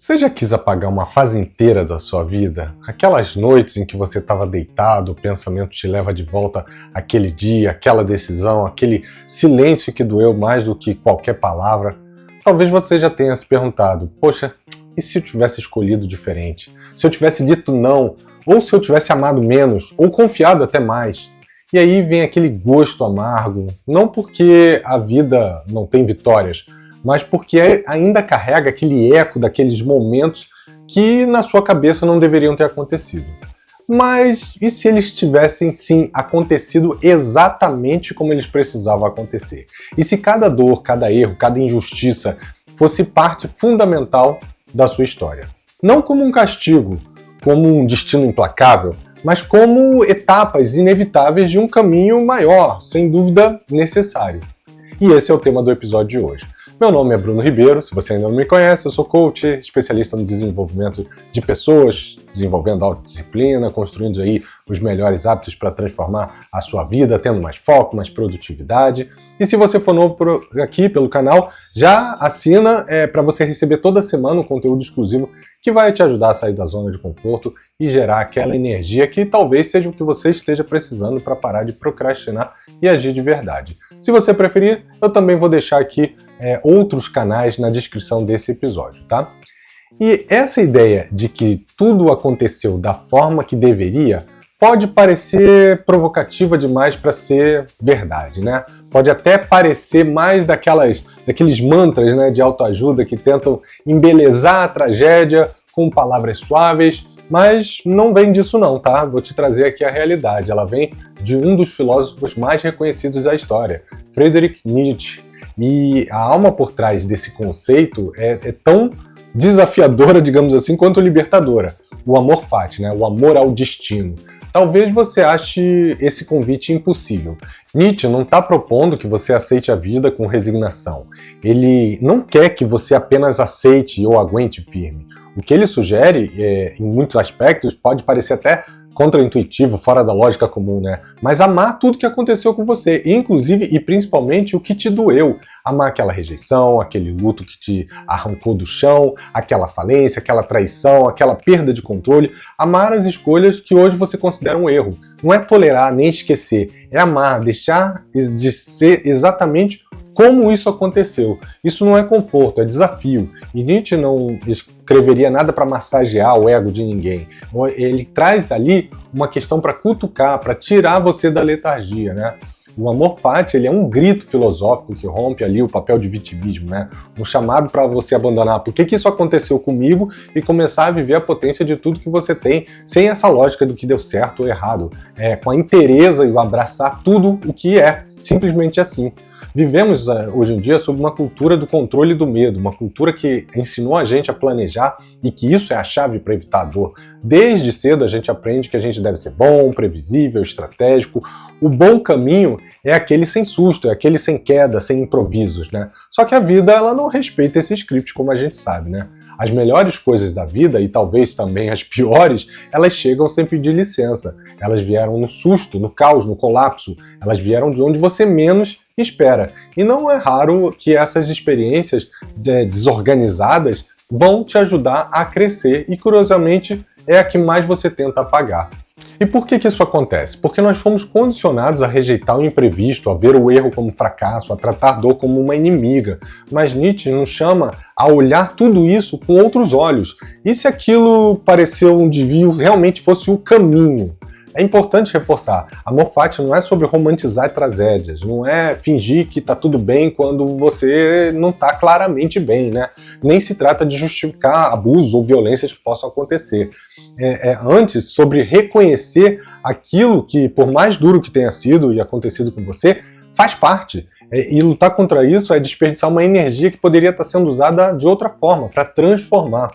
Você já quis apagar uma fase inteira da sua vida? Aquelas noites em que você estava deitado, o pensamento te leva de volta àquele dia, aquela decisão, aquele silêncio que doeu mais do que qualquer palavra? Talvez você já tenha se perguntado, poxa, e se eu tivesse escolhido diferente? Se eu tivesse dito não? Ou se eu tivesse amado menos? Ou confiado até mais? E aí vem aquele gosto amargo, não porque a vida não tem vitórias, mas porque ainda carrega aquele eco daqueles momentos que na sua cabeça não deveriam ter acontecido. Mas e se eles tivessem sim acontecido exatamente como eles precisavam acontecer? E se cada dor, cada erro, cada injustiça fosse parte fundamental da sua história? Não como um castigo, como um destino implacável, mas como etapas inevitáveis de um caminho maior, sem dúvida necessário. E esse é o tema do episódio de hoje. Meu nome é Bruno Ribeiro, se você ainda não me conhece, eu sou coach, especialista no desenvolvimento de pessoas, desenvolvendo autodisciplina, construindo aí os melhores hábitos para transformar a sua vida, tendo mais foco, mais produtividade. E se você for novo por aqui pelo canal, já assina para você receber toda semana um conteúdo exclusivo que vai te ajudar a sair da zona de conforto e gerar aquela energia que talvez seja o que você esteja precisando para parar de procrastinar e agir de verdade. Se você preferir, eu também vou deixar aqui outros canais na descrição desse episódio, tá? E essa ideia de que tudo aconteceu da forma que deveria pode parecer provocativa demais para ser verdade, né? Pode até parecer mais daqueles mantras, né, de autoajuda que tentam embelezar a tragédia com palavras suaves, mas não vem disso não, tá? Vou te trazer aqui a realidade. Ela vem de um dos filósofos mais reconhecidos da história, Friedrich Nietzsche. E a alma por trás desse conceito é tão desafiadora, digamos assim, quanto libertadora. O amor fati, né? O amor ao destino. Talvez você ache esse convite impossível. Nietzsche não está propondo que você aceite a vida com resignação. Ele não quer que você apenas aceite ou aguente firme. O que ele sugere, em muitos aspectos, pode parecer até contraintuitivo, fora da lógica comum, né? Mas amar tudo que aconteceu com você, inclusive e principalmente o que te doeu. Amar aquela rejeição, aquele luto que te arrancou do chão, aquela falência, aquela traição, aquela perda de controle. Amar as escolhas que hoje você considera um erro. Não é tolerar nem esquecer, é amar, deixar de ser exatamente como isso aconteceu. Isso não é conforto, é desafio. E Nietzsche não escreveria nada para massagear o ego de ninguém. Ele traz ali uma questão para cutucar, para tirar você da letargia, né? O amor fati, ele é um grito filosófico que rompe ali o papel de vitimismo, né? Um chamado para você abandonar por que isso aconteceu comigo e começar a viver a potência de tudo que você tem, sem essa lógica do que deu certo ou errado. Com a inteireza e o abraçar tudo o que é, simplesmente assim. Vivemos hoje em dia sob uma cultura do controle e do medo, uma cultura que ensinou a gente a planejar e que isso é a chave para evitar a dor. Desde cedo a gente aprende que a gente deve ser bom, previsível, estratégico. O bom caminho é aquele sem susto, é aquele sem queda, sem improvisos, né? Só que a vida ela não respeita esse script, como a gente sabe, né? As melhores coisas da vida, e talvez também as piores, elas chegam sem pedir licença. Elas vieram no susto, no caos, no colapso. Elas vieram de onde você menos espera. E não é raro que essas experiências desorganizadas vão te ajudar a crescer e, curiosamente, é a que mais você tenta apagar. E por que isso acontece? Porque nós fomos condicionados a rejeitar o imprevisto, a ver o erro como fracasso, a tratar a dor como uma inimiga. Mas Nietzsche nos chama a olhar tudo isso com outros olhos. E se aquilo pareceu um desvio, realmente fosse o caminho? É importante reforçar, amor fati não é sobre romantizar tragédias, não é fingir que tá tudo bem quando você não tá claramente bem, né? Nem se trata de justificar abusos ou violências que possam acontecer. Antes sobre reconhecer aquilo que, por mais duro que tenha sido e acontecido com você, faz parte. E lutar contra isso é desperdiçar uma energia que poderia estar sendo usada de outra forma, para transformar.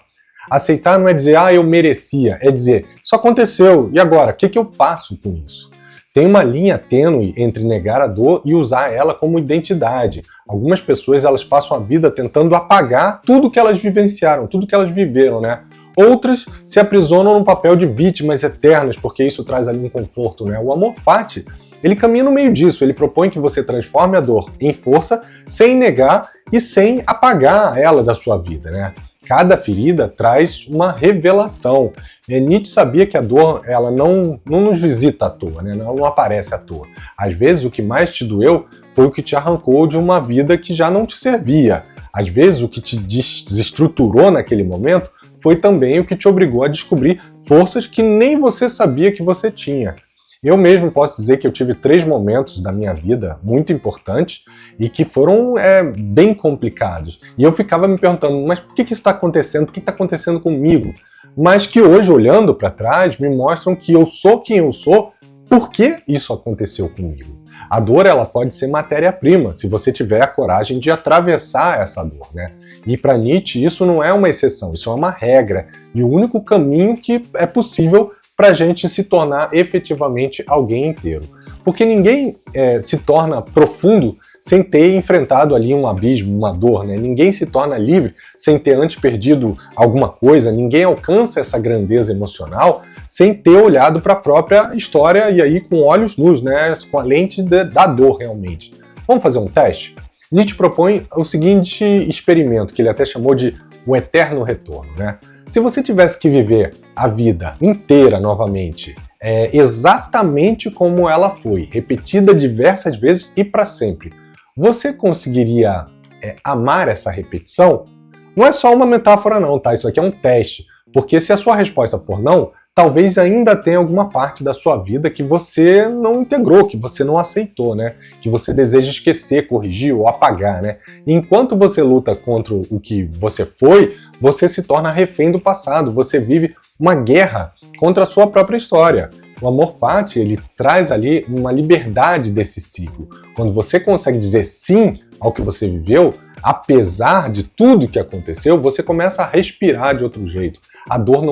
Aceitar não é dizer, eu merecia, é dizer, isso aconteceu, e agora, o que eu faço com isso? Tem uma linha tênue entre negar a dor e usar ela como identidade. Algumas pessoas elas passam a vida tentando apagar tudo que elas vivenciaram, tudo que elas viveram, né? Outras se aprisionam no papel de vítimas eternas, porque isso traz ali um conforto, né? O amor fati, ele caminha no meio disso, ele propõe que você transforme a dor em força, sem negar e sem apagar ela da sua vida, né? Cada ferida traz uma revelação. Nietzsche sabia que a dor ela não nos visita à toa, né? Ela não aparece à toa. Às vezes o que mais te doeu foi o que te arrancou de uma vida que já não te servia. Às vezes o que te desestruturou naquele momento foi também o que te obrigou a descobrir forças que nem você sabia que você tinha. Eu mesmo posso dizer que eu tive 3 momentos da minha vida muito importantes e que foram bem complicados. E eu ficava me perguntando, mas por que isso está acontecendo? Por que está acontecendo comigo? Mas que hoje, olhando para trás, me mostram que eu sou quem eu sou porque isso aconteceu comigo. A dor ela pode ser matéria-prima, se você tiver a coragem de atravessar essa dor, né? E para Nietzsche isso não é uma exceção, isso é uma regra. E o único caminho que é possível para a gente se tornar efetivamente alguém inteiro. Porque ninguém se torna profundo sem ter enfrentado ali um abismo, uma dor, né? Ninguém se torna livre sem ter antes perdido alguma coisa, ninguém alcança essa grandeza emocional sem ter olhado para a própria história e aí com olhos nus, né? Com a lente da dor realmente. Vamos fazer um teste? Nietzsche propõe o seguinte experimento, que ele até chamou de o eterno retorno, né? Se você tivesse que viver a vida inteira novamente, exatamente como ela foi, repetida diversas vezes e para sempre, você conseguiria amar essa repetição? Não é só uma metáfora não, tá? Isso aqui é um teste, porque se a sua resposta for não, talvez ainda tenha alguma parte da sua vida que você não integrou, que você não aceitou, né? Que você deseja esquecer, corrigir ou apagar, né? E enquanto você luta contra o que você foi, você se torna refém do passado, você vive uma guerra contra a sua própria história. O amor fati, ele traz ali uma liberdade desse ciclo. Quando você consegue dizer sim ao que você viveu, apesar de tudo que aconteceu, você começa a respirar de outro jeito. A dor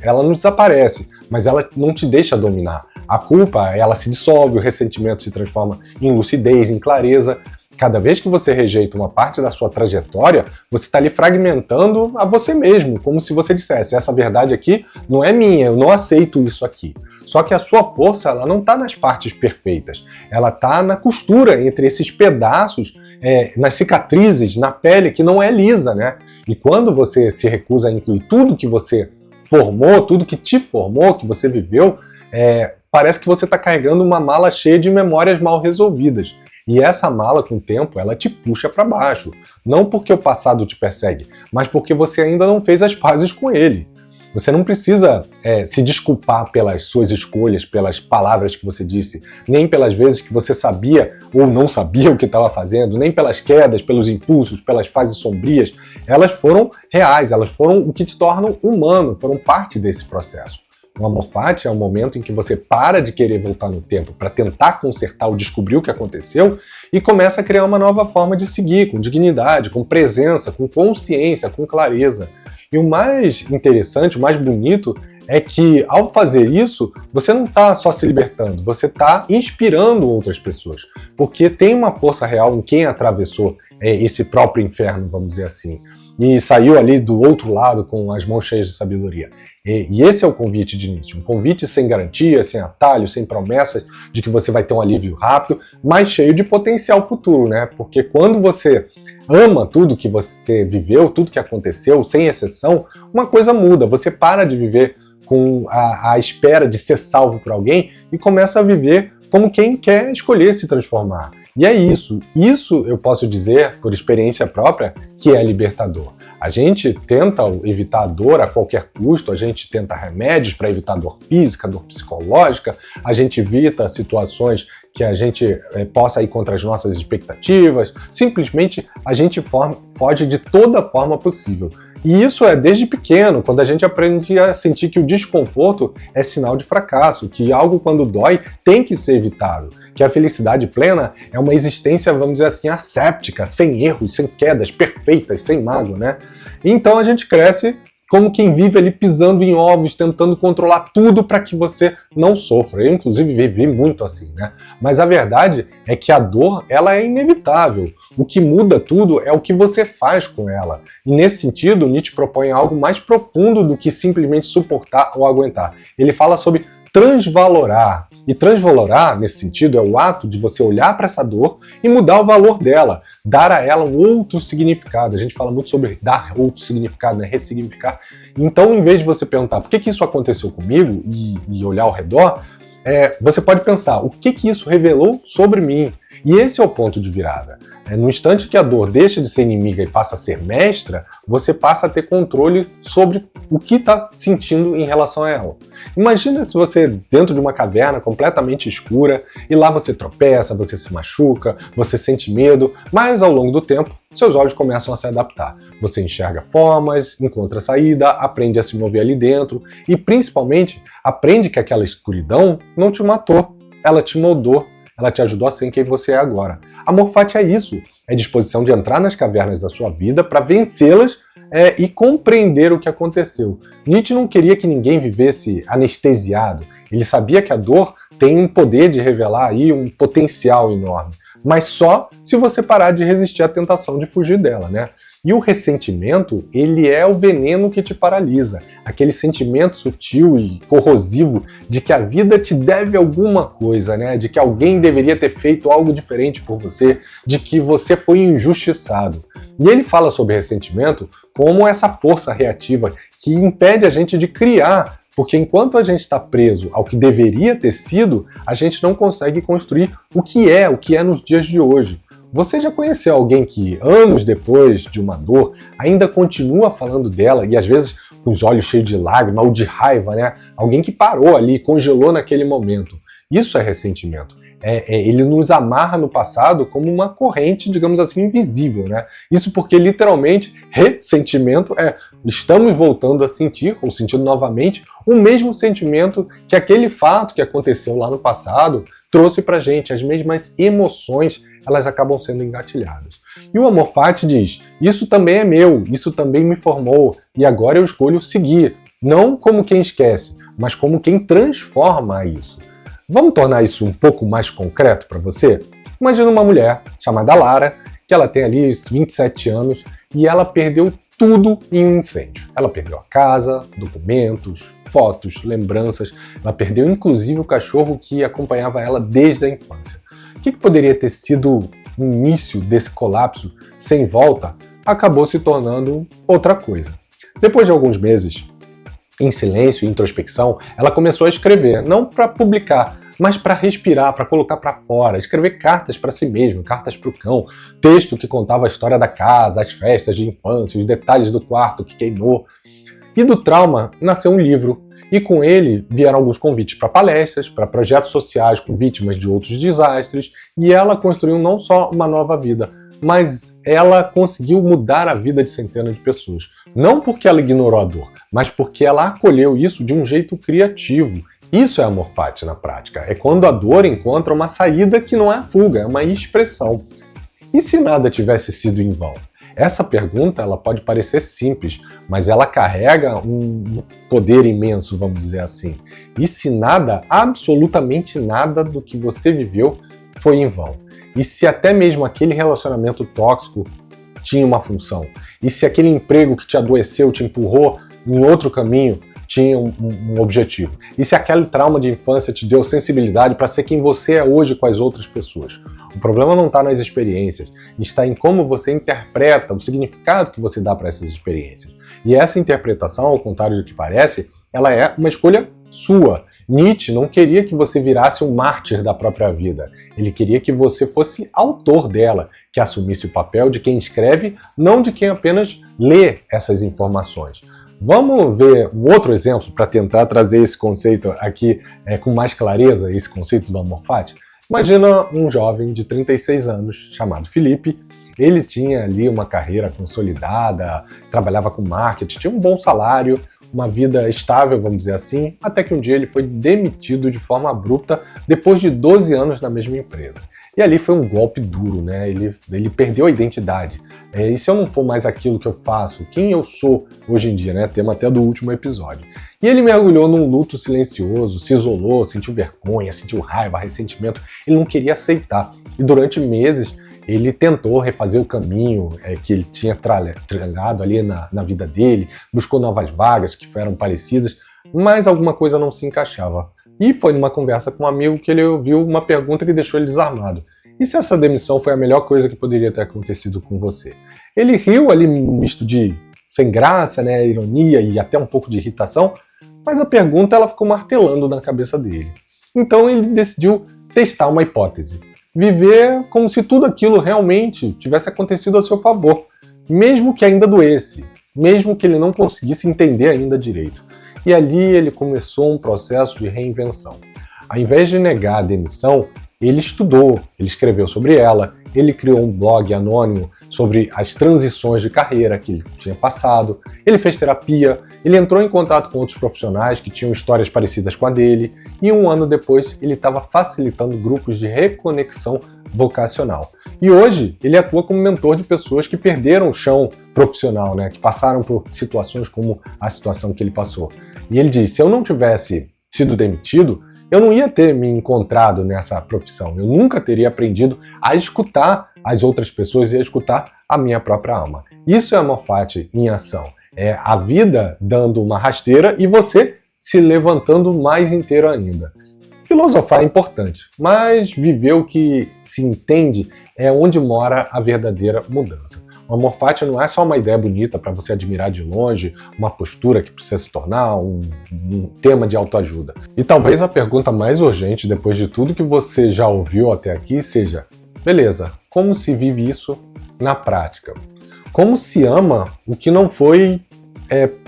ela não desaparece, mas ela não te deixa dominar. A culpa, ela se dissolve, o ressentimento se transforma em lucidez, em clareza. Cada vez que você rejeita uma parte da sua trajetória, você está ali fragmentando a você mesmo, como se você dissesse, essa verdade aqui não é minha, eu não aceito isso aqui. Só que a sua força ela não está nas partes perfeitas, ela está na costura entre esses pedaços, nas cicatrizes, na pele que não é lisa, né? E quando você se recusa a incluir tudo que você formou, tudo que te formou, que você viveu, parece que você está carregando uma mala cheia de memórias mal resolvidas. E essa mala, com o tempo, ela te puxa para baixo. Não porque o passado te persegue, mas porque você ainda não fez as pazes com ele. Você não precisa se desculpar pelas suas escolhas, pelas palavras que você disse, nem pelas vezes que você sabia ou não sabia o que estava fazendo, nem pelas quedas, pelos impulsos, pelas fases sombrias. Elas foram reais, elas foram o que te tornam humano, foram parte desse processo. O amor fati é o momento em que você para de querer voltar no tempo para tentar consertar ou descobrir o que aconteceu e começa a criar uma nova forma de seguir, com dignidade, com presença, com consciência, com clareza. E o mais interessante, o mais bonito, é que ao fazer isso, você não está só se libertando, você está inspirando outras pessoas. Porque tem uma força real em quem atravessou esse próprio inferno, vamos dizer assim, e saiu ali do outro lado com as mãos cheias de sabedoria. E esse é o convite de Nietzsche, um convite sem garantia, sem atalho, sem promessas de que você vai ter um alívio rápido, mas cheio de potencial futuro, né? Porque quando você ama tudo que você viveu, tudo que aconteceu, sem exceção, uma coisa muda, você para de viver com a espera de ser salvo por alguém e começa a viver como quem quer escolher se transformar. E é isso eu posso dizer, por experiência própria, que é libertador. A gente tenta evitar a dor a qualquer custo, a gente tenta remédios para evitar dor física, dor psicológica, a gente evita situações que a gente possa ir contra as nossas expectativas, simplesmente a gente foge de toda forma possível. E isso é desde pequeno, quando a gente aprende a sentir que o desconforto é sinal de fracasso, que algo quando dói tem que ser evitado, que a felicidade plena é uma existência, vamos dizer assim, asséptica, sem erros, sem quedas, perfeitas, sem mágoa, né? Então a gente cresce como quem vive ali pisando em ovos, tentando controlar tudo para que você não sofra. Eu, inclusive, vivi muito assim, né? Mas a verdade é que a dor, ela é inevitável. O que muda tudo é o que você faz com ela. E nesse sentido, Nietzsche propõe algo mais profundo do que simplesmente suportar ou aguentar. Ele fala sobre transvalorar. E transvalorar, nesse sentido, é o ato de você olhar para essa dor e mudar o valor dela. dar a ela um outro significado. A gente fala muito sobre dar outro significado, né? Ressignificar. Então, em vez de você perguntar por que isso aconteceu comigo e olhar ao redor, você pode pensar o que isso revelou sobre mim. E esse é o ponto de virada. No instante que a dor deixa de ser inimiga e passa a ser mestra, você passa a ter controle sobre o que está sentindo em relação a ela. Imagina se você, dentro de uma caverna completamente escura, e lá você tropeça, você se machuca, você sente medo, mas ao longo do tempo, seus olhos começam a se adaptar. Você enxerga formas, encontra saída, aprende a se mover ali dentro e, principalmente, aprende que aquela escuridão não te matou, ela te moldou. Ela te ajudou a ser quem você é agora. Amor fati é isso, é disposição de entrar nas cavernas da sua vida para vencê-las e compreender o que aconteceu. Nietzsche não queria que ninguém vivesse anestesiado. Ele sabia que a dor tem um poder de revelar aí um potencial enorme, mas só se você parar de resistir à tentação de fugir dela, né? E o ressentimento, ele é o veneno que te paralisa. Aquele sentimento sutil e corrosivo de que a vida te deve alguma coisa, né? De que alguém deveria ter feito algo diferente por você, de que você foi injustiçado. E ele fala sobre ressentimento como essa força reativa que impede a gente de criar, porque enquanto a gente está preso ao que deveria ter sido, a gente não consegue construir o que é nos dias de hoje. Você já conheceu alguém que, anos depois de uma dor, ainda continua falando dela e às vezes com os olhos cheios de lágrima ou de raiva, né? Alguém que parou ali, congelou naquele momento. Isso é ressentimento. Ele nos amarra no passado como uma corrente, digamos assim, invisível, né? Isso porque, literalmente, ressentimento estamos voltando a sentir, ou sentindo novamente, o mesmo sentimento que aquele fato que aconteceu lá no passado trouxe pra gente. As mesmas emoções, elas acabam sendo engatilhadas. E o amor fati diz, isso também é meu, isso também me formou, e agora eu escolho seguir, não como quem esquece, mas como quem transforma isso. Vamos tornar isso um pouco mais concreto para você? Imagina uma mulher chamada Lara, que ela tem ali 27 anos e ela perdeu tudo em um incêndio. Ela perdeu a casa, documentos, fotos, lembranças, ela perdeu inclusive o cachorro que acompanhava ela desde a infância. O que poderia ter sido o início desse colapso sem volta acabou se tornando outra coisa. Depois de alguns meses, em silêncio e introspecção, ela começou a escrever, não para publicar, mas para respirar, para colocar para fora, escrever cartas para si mesma, cartas para o cão, texto que contava a história da casa, as festas de infância, os detalhes do quarto que queimou. E do trauma nasceu um livro, e com ele vieram alguns convites para palestras, para projetos sociais com vítimas de outros desastres, e ela construiu não só uma nova vida, mas ela conseguiu mudar a vida de centenas de pessoas. Não porque ela ignorou a dor, mas porque ela acolheu isso de um jeito criativo. Isso é amor fati na prática. É quando a dor encontra uma saída que não é fuga, é uma expressão. E se nada tivesse sido em vão? Essa pergunta ela pode parecer simples, mas ela carrega um poder imenso, vamos dizer assim. E se nada, absolutamente nada do que você viveu foi em vão? E se até mesmo aquele relacionamento tóxico tinha uma função? E se aquele emprego que te adoeceu, te empurrou em outro caminho, tinha um objetivo? E se aquele trauma de infância te deu sensibilidade para ser quem você é hoje com as outras pessoas? O problema não está nas experiências, está em como você interpreta, o significado que você dá para essas experiências. E essa interpretação, ao contrário do que parece, ela é uma escolha sua. Nietzsche não queria que você virasse um mártir da própria vida. Ele queria que você fosse autor dela, que assumisse o papel de quem escreve, não de quem apenas lê essas informações. Vamos ver um outro exemplo para tentar trazer esse conceito aqui com mais clareza, esse conceito do amor fati? Imagina um jovem de 36 anos chamado Felipe. Ele tinha ali uma carreira consolidada, trabalhava com marketing, tinha um bom salário, uma vida estável, vamos dizer assim, até que um dia ele foi demitido de forma abrupta depois de 12 anos na mesma empresa. E ali foi um golpe duro, né? Ele perdeu a identidade. E se eu não for mais aquilo que eu faço, quem eu sou hoje em dia, né? Tema até do último episódio. E ele mergulhou num luto silencioso, se isolou, sentiu vergonha, sentiu raiva, ressentimento. Ele não queria aceitar. E durante meses ele tentou refazer o caminho que ele tinha trilhado ali na vida dele, buscou novas vagas que eram parecidas, mas alguma coisa não se encaixava. E foi numa conversa com um amigo que ele ouviu uma pergunta que deixou ele desarmado. E se essa demissão foi a melhor coisa que poderia ter acontecido com você? Ele riu ali, um misto de sem graça, né, ironia e até um pouco de irritação, mas a pergunta ela ficou martelando na cabeça dele. Então ele decidiu testar uma hipótese. Viver como se tudo aquilo realmente tivesse acontecido a seu favor, mesmo que ainda doesse, mesmo que ele não conseguisse entender ainda direito. E ali ele começou um processo de reinvenção. Ao invés de negar a demissão, ele estudou, ele escreveu sobre ela, ele criou um blog anônimo sobre as transições de carreira que ele tinha passado, ele fez terapia, ele entrou em contato com outros profissionais que tinham histórias parecidas com a dele, e um ano depois ele estava facilitando grupos de reconexão vocacional. E hoje ele atua como mentor de pessoas que perderam o chão profissional, né, que passaram por situações como a situação que ele passou. E ele diz, se eu não tivesse sido demitido, eu não ia ter me encontrado nessa profissão, eu nunca teria aprendido a escutar as outras pessoas e a escutar a minha própria alma. Isso é Moffat em ação. É a vida dando uma rasteira e você se levantando mais inteiro ainda. Filosofar é importante, mas viver o que se entende é onde mora a verdadeira mudança. O amor fati não é só uma ideia bonita para você admirar de longe, uma postura que precisa se tornar um tema de autoajuda. E talvez a pergunta mais urgente, depois de tudo que você já ouviu até aqui, seja: beleza, como se vive isso na prática? Como se ama o que não foi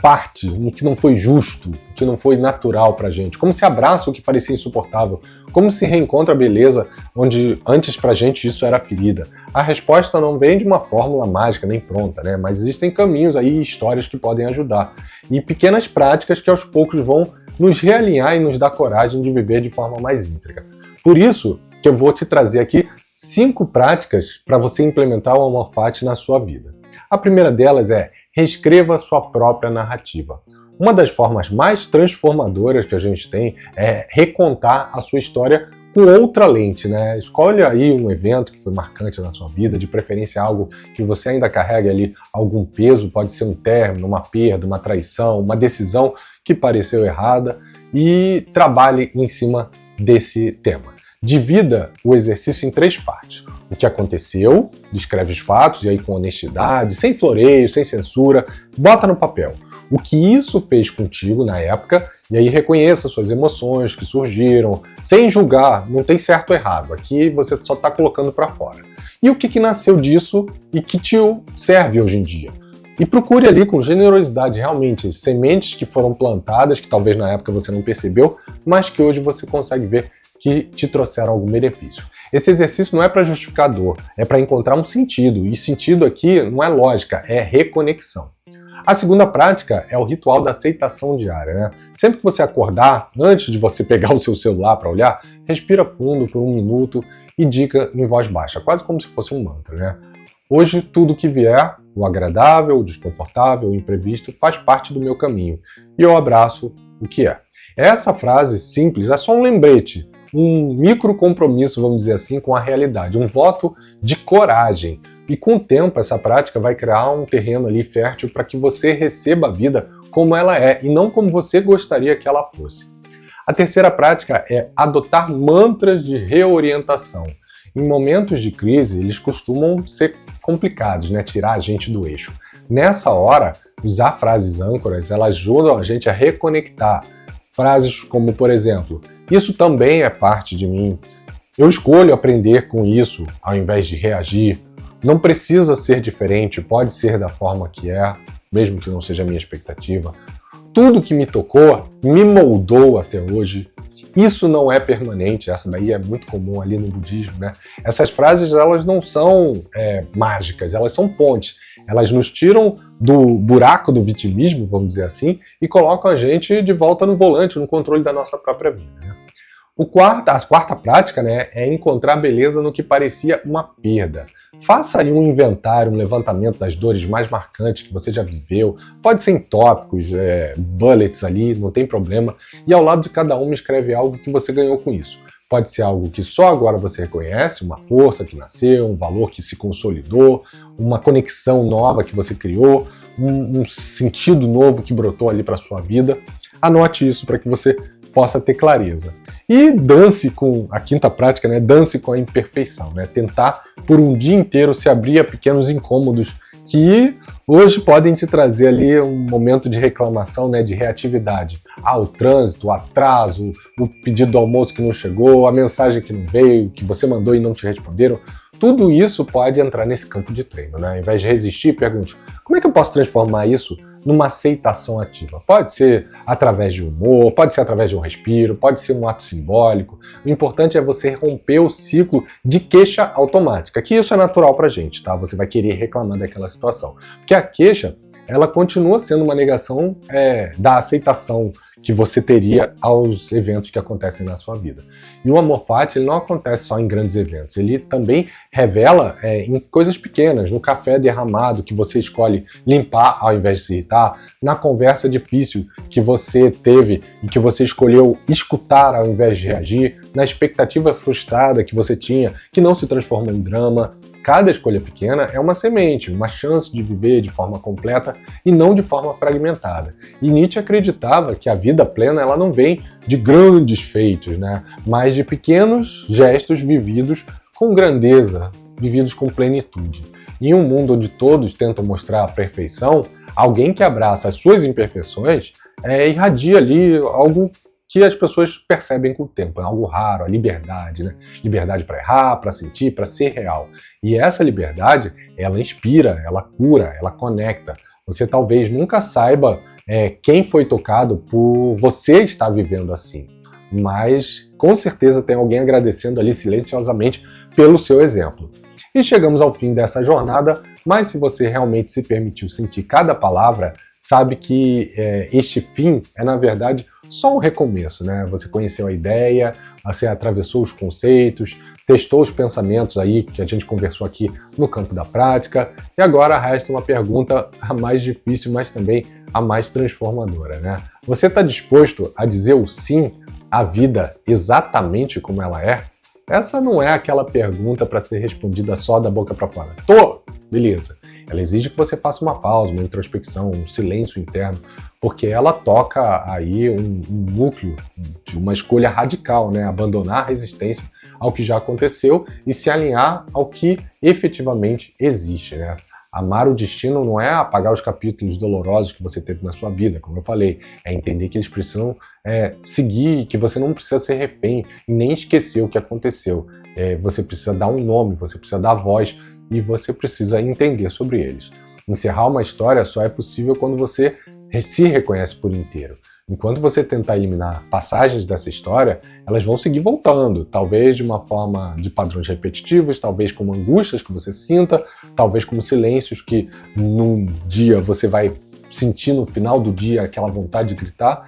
parte, o que não foi justo, o que não foi natural pra gente? Como se abraça o que parecia insuportável? Como se reencontra a beleza onde antes pra gente isso era ferida? A resposta não vem de uma fórmula mágica nem pronta, né? Mas existem caminhos aí, histórias que podem ajudar. E pequenas práticas que aos poucos vão nos realinhar e nos dar coragem de viver de forma mais íntegra. Por isso que eu vou te trazer aqui 5 práticas para você implementar o amor fati na sua vida. A primeira delas é: reescreva sua própria narrativa. Uma das formas mais transformadoras que a gente tem é recontar a sua história com outra lente, né? Escolha aí um evento que foi marcante na sua vida, de preferência algo que você ainda carrega ali algum peso, pode ser um término, uma perda, uma traição, uma decisão que pareceu errada, e trabalhe em cima desse tema. Divida o exercício em 3 partes. O que aconteceu, descreve os fatos, e aí com honestidade, sem floreio, sem censura, bota no papel. O que isso fez contigo na época, e aí reconheça suas emoções que surgiram, sem julgar, não tem certo ou errado, aqui você só está colocando para fora. E o que nasceu disso e que te serve hoje em dia. E procure ali com generosidade realmente sementes que foram plantadas, que talvez na época você não percebeu, mas que hoje você consegue ver que te trouxeram algum benefício. Esse exercício não é para justificar dor, é para encontrar um sentido, e sentido aqui não é lógica, é reconexão. A segunda prática é o ritual da aceitação diária, né? Sempre que você acordar, antes de você pegar o seu celular para olhar, respira fundo por 1 minuto e diga em voz baixa, quase como se fosse um mantra, né? Hoje, tudo que vier, o agradável, o desconfortável, o imprevisto, faz parte do meu caminho, e eu abraço o que é. Essa frase simples é só um lembrete, um micro compromisso, vamos dizer assim, com a realidade, um voto de coragem. E com o tempo, essa prática vai criar um terreno ali fértil para que você receba a vida como ela é e não como você gostaria que ela fosse. A terceira prática é adotar mantras de reorientação. Em momentos de crise, eles costumam ser complicados, né? Tirar a gente do eixo. Nessa hora, usar frases âncoras, elas ajudam a gente a reconectar. Frases como, por exemplo, isso também é parte de mim. Eu escolho aprender com isso ao invés de reagir. Não precisa ser diferente, pode ser da forma que é, mesmo que não seja a minha expectativa. Tudo que me tocou me moldou até hoje. Isso não é permanente, essa daí é muito comum ali no budismo, né? Essas frases, elas não são mágicas, elas são pontes. Elas nos tiram do buraco do vitimismo, vamos dizer assim, e colocam a gente de volta no volante, no controle da nossa própria vida, né? A quarta prática, né, é encontrar beleza no que parecia uma perda. Faça aí um inventário, um levantamento das dores mais marcantes que você já viveu. Pode ser em tópicos, bullets ali, não tem problema. E ao lado de cada uma escreve algo que você ganhou com isso. Pode ser algo que só agora você reconhece, uma força que nasceu, um valor que se consolidou, uma conexão nova que você criou, um sentido novo que brotou ali para sua vida. Anote isso para que você possa ter clareza. E dance com a quinta prática, né? Dance com a imperfeição, né? Tentar por um dia inteiro se abrir a pequenos incômodos que hoje podem te trazer ali um momento de reclamação, né, de reatividade. O trânsito, o atraso, o pedido do almoço que não chegou, a mensagem que não veio, que você mandou e não te responderam. Tudo isso pode entrar nesse campo de treino, né? Ao invés de resistir, pergunte: como é que eu posso transformar isso numa aceitação ativa? Pode ser através de humor, pode ser através de um respiro, pode ser um ato simbólico. O importante é você romper o ciclo de queixa automática, que isso é natural pra gente, tá? Você vai querer reclamar daquela situação. Porque a queixa, ela continua sendo uma negação da aceitação que você teria aos eventos que acontecem na sua vida. E o amor fati, ele não acontece só em grandes eventos, ele também revela em coisas pequenas, no café derramado que você escolhe limpar ao invés de se irritar, na conversa difícil que você teve e que você escolheu escutar ao invés de reagir, na expectativa frustrada que você tinha, que não se transformou em drama. Cada escolha pequena é uma semente, uma chance de viver de forma completa e não de forma fragmentada. E Nietzsche acreditava que a vida plena ela não vem de grandes feitos, né? Mas de pequenos gestos vividos com grandeza, vividos com plenitude. Em um mundo onde todos tentam mostrar a perfeição, alguém que abraça as suas imperfeições irradia ali algo que as pessoas percebem com o tempo, é algo raro, a liberdade, né? Liberdade para errar, para sentir, para ser real. E essa liberdade, ela inspira, ela cura, ela conecta. Você talvez nunca saiba quem foi tocado por você estar vivendo assim, mas com certeza tem alguém agradecendo ali silenciosamente pelo seu exemplo. E chegamos ao fim dessa jornada, mas se você realmente se permitiu sentir cada palavra, sabe que este fim é, na verdade, só um recomeço, né? Você conheceu a ideia, você atravessou os conceitos, testou os pensamentos aí que a gente conversou aqui no campo da prática, e agora resta uma pergunta a mais difícil, mas também a mais transformadora, né? Você está disposto a dizer o sim à vida exatamente como ela é? Essa não é aquela pergunta para ser respondida só da boca para fora. Tô! Beleza. Ela exige que você faça uma pausa, uma introspecção, um silêncio interno, porque ela toca aí um núcleo de uma escolha radical, né? Abandonar a resistência ao que já aconteceu e se alinhar ao que efetivamente existe, né? Amar o destino não é apagar os capítulos dolorosos que você teve na sua vida, como eu falei, é entender que eles precisam seguir, que você não precisa ser refém e nem esquecer o que aconteceu. Você precisa dar um nome, você precisa dar voz e você precisa entender sobre eles. Encerrar uma história só é possível quando você se reconhece por inteiro. Enquanto você tentar eliminar passagens dessa história, elas vão seguir voltando, talvez de uma forma de padrões repetitivos, talvez como angústias que você sinta, talvez como silêncios que num dia você vai sentir no final do dia aquela vontade de gritar.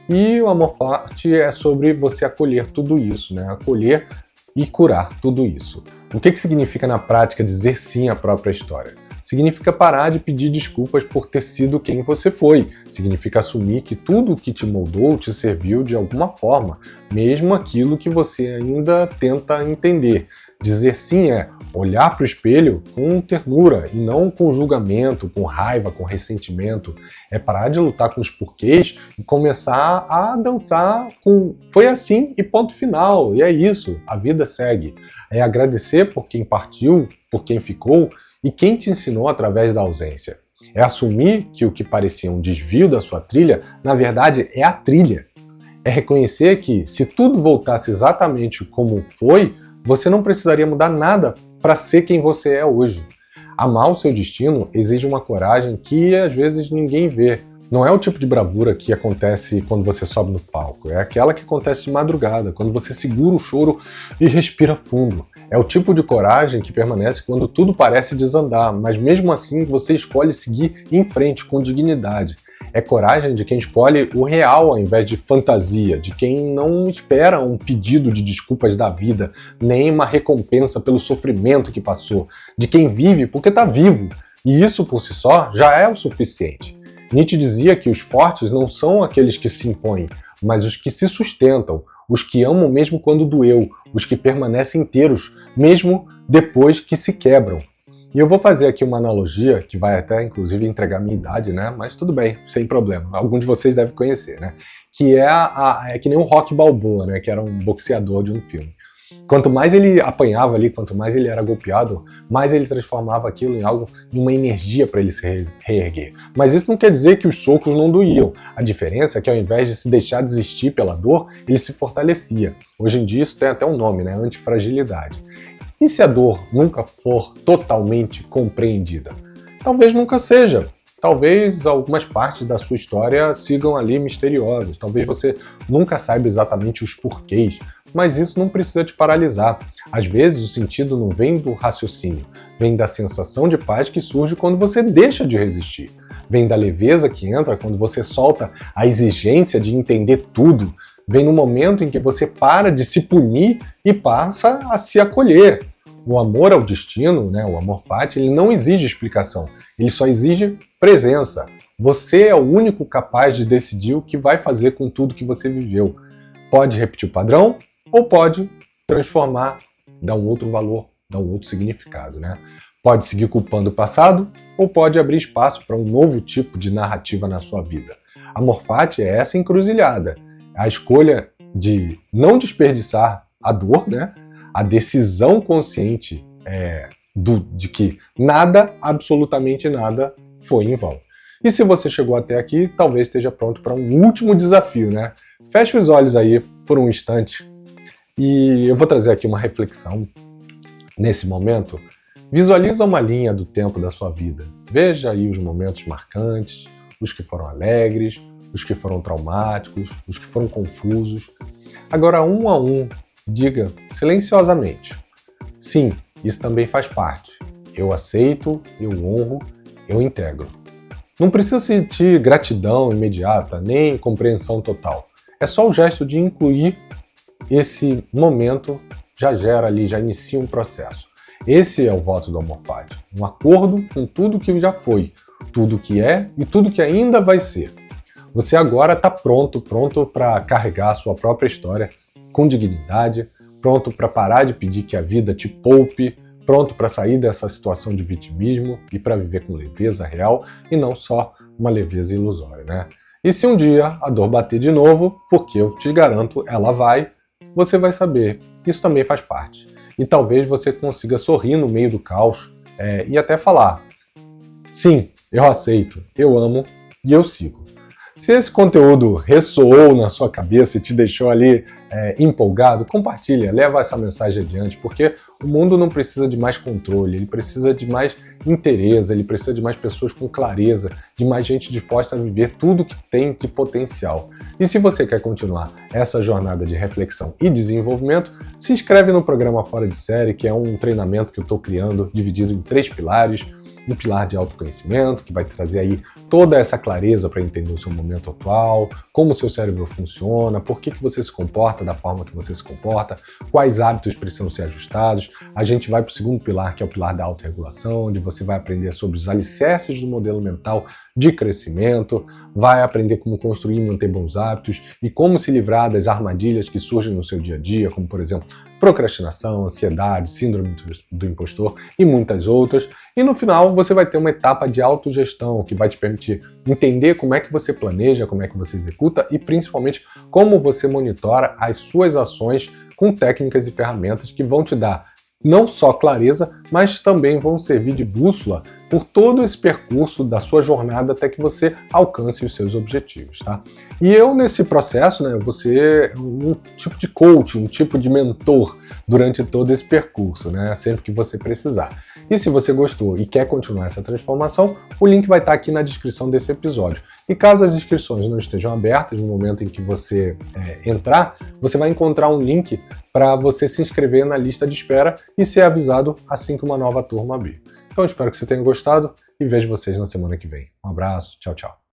E o amor fati é sobre você acolher tudo isso, né? Acolher e curar tudo isso. O que significa na prática dizer sim à própria história? Significa parar de pedir desculpas por ter sido quem você foi. Significa assumir que tudo o que te moldou te serviu de alguma forma, mesmo aquilo que você ainda tenta entender. Dizer sim é olhar para o espelho com ternura e não com julgamento, com raiva, com ressentimento. É parar de lutar com os porquês e começar a dançar com foi assim e ponto final. E é isso, a vida segue. É agradecer por quem partiu, por quem ficou, e quem te ensinou através da ausência. É assumir que o que parecia um desvio da sua trilha, na verdade, é a trilha. É reconhecer que, se tudo voltasse exatamente como foi, você não precisaria mudar nada para ser quem você é hoje. Amar o seu destino exige uma coragem que, às vezes, ninguém vê. Não é o tipo de bravura que acontece quando você sobe no palco. É aquela que acontece de madrugada, quando você segura o choro e respira fundo. É o tipo de coragem que permanece quando tudo parece desandar, mas mesmo assim você escolhe seguir em frente com dignidade. É coragem de quem escolhe o real ao invés de fantasia, de quem não espera um pedido de desculpas da vida, nem uma recompensa pelo sofrimento que passou, de quem vive porque está vivo. E isso por si só já é o suficiente. Nietzsche dizia que os fortes não são aqueles que se impõem, mas os que se sustentam, os que amam mesmo quando doeu, os que permanecem inteiros, mesmo depois que se quebram. E eu vou fazer aqui uma analogia que vai até, inclusive, entregar minha idade, né? Mas tudo bem, sem problema. Alguns de vocês devem conhecer, né? Que é que nem o Rocky Balboa, né? Que era um boxeador de um filme. Quanto mais ele apanhava ali, quanto mais ele era golpeado, mais ele transformava aquilo em algo, em uma energia para ele se reerguer. Mas isso não quer dizer que os socos não doíam. A diferença é que ao invés de se deixar desistir pela dor, ele se fortalecia. Hoje em dia isso tem até um nome, né? Antifragilidade. E se a dor nunca for totalmente compreendida? Talvez nunca seja. Talvez algumas partes da sua história sigam ali misteriosas. Talvez você nunca saiba exatamente os porquês. Mas isso não precisa te paralisar. Às vezes o sentido não vem do raciocínio, vem da sensação de paz que surge quando você deixa de resistir. Vem da leveza que entra quando você solta a exigência de entender tudo. Vem no momento em que você para de se punir e passa a se acolher. O amor ao destino, né, o amor fati, ele não exige explicação, ele só exige presença. Você é o único capaz de decidir o que vai fazer com tudo que você viveu. Pode repetir o padrão ou pode transformar, dar um outro valor, dar um outro significado, né? Pode seguir culpando o passado ou pode abrir espaço para um novo tipo de narrativa na sua vida. Amor fati é essa encruzilhada, a escolha de não desperdiçar a dor, né? A decisão consciente de que nada, absolutamente nada, foi em vão. E se você chegou até aqui, talvez esteja pronto para um último desafio, né? Feche os olhos aí por um instante e eu vou trazer aqui uma reflexão. Nesse momento, visualiza uma linha do tempo da sua vida. Veja aí os momentos marcantes, os que foram alegres, os que foram traumáticos, os que foram confusos. Agora, um a um, diga silenciosamente: sim, isso também faz parte. Eu aceito, eu honro, eu integro. Não precisa sentir gratidão imediata, nem compreensão total. É só o gesto de incluir esse momento, já gera ali, já inicia um processo. Esse é o voto do amor fati, um acordo com tudo que já foi, tudo que é e tudo que ainda vai ser. Você agora está pronto para carregar a sua própria história com dignidade, pronto para parar de pedir que a vida te poupe, pronto para sair dessa situação de vitimismo e para viver com leveza real e não só uma leveza ilusória, né? E se um dia a dor bater de novo, porque eu te garanto, ela vai, você vai saber, isso também faz parte. E talvez você consiga sorrir no meio do caos e até falar: sim, eu aceito, eu amo e eu sigo. Se esse conteúdo ressoou na sua cabeça e te deixou ali empolgado, compartilha, leva essa mensagem adiante, porque o mundo não precisa de mais controle, ele precisa de mais interesse, ele precisa de mais pessoas com clareza, de mais gente disposta a viver tudo que tem de potencial. E se você quer continuar essa jornada de reflexão e desenvolvimento, se inscreve no programa Fora de Série, que é um treinamento que eu estou criando, dividido em 3 pilares. Um pilar de autoconhecimento, que vai trazer aí toda essa clareza para entender o seu momento atual, como o seu cérebro funciona, por que você se comporta da forma que você se comporta, quais hábitos precisam ser ajustados. A gente vai para o segundo pilar, que é o pilar da autorregulação, onde você vai aprender sobre os alicerces do modelo mental de crescimento, vai aprender como construir e manter bons hábitos e como se livrar das armadilhas que surgem no seu dia a dia, como, por exemplo, procrastinação, ansiedade, síndrome do impostor e muitas outras. E no final você vai ter uma etapa de autogestão que vai te permitir entender como é que você planeja, como é que você executa e principalmente como você monitora as suas ações com técnicas e ferramentas que vão te dar não só clareza, mas também vão servir de bússola por todo esse percurso da sua jornada até que você alcance os seus objetivos, tá? E eu, nesse processo, né, vou ser um tipo de coach, um tipo de mentor durante todo esse percurso, né, sempre que você precisar. E se você gostou e quer continuar essa transformação, o link vai estar aqui na descrição desse episódio. E caso as inscrições não estejam abertas no momento em que você entrar, você vai encontrar um link para você se inscrever na lista de espera e ser avisado assim que uma nova turma abrir. Então eu espero que você tenha gostado e vejo vocês na semana que vem. Um abraço, tchau, tchau.